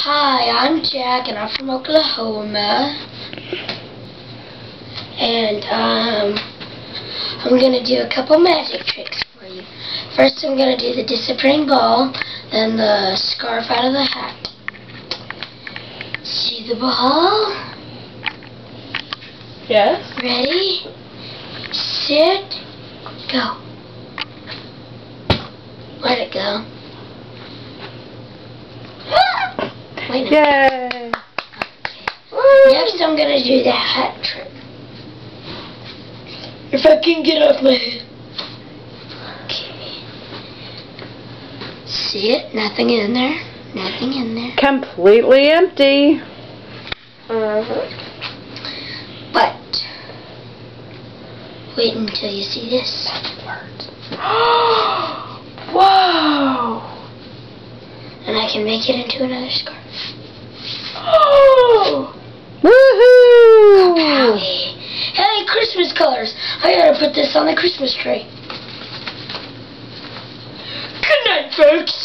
Hi, I'm Jack, and I'm from Oklahoma. And I'm gonna do a couple magic tricks for you. First, I'm gonna do the disappearing ball, then the scarf out of the hat. See the ball? Yes. Ready? Sit. Go. Where'd it go? Wait a minute. Yay! Okay. Next, I'm gonna do the hat trick. If I can get off my head. Okay. See it? Nothing in there. Nothing in there. Completely empty. But wait until you see this. Whoa! And I can make it into another scarf. Oh! Woohoo! Howdy. Hey, Christmas colors! I gotta put this on the Christmas tree. Good night, folks.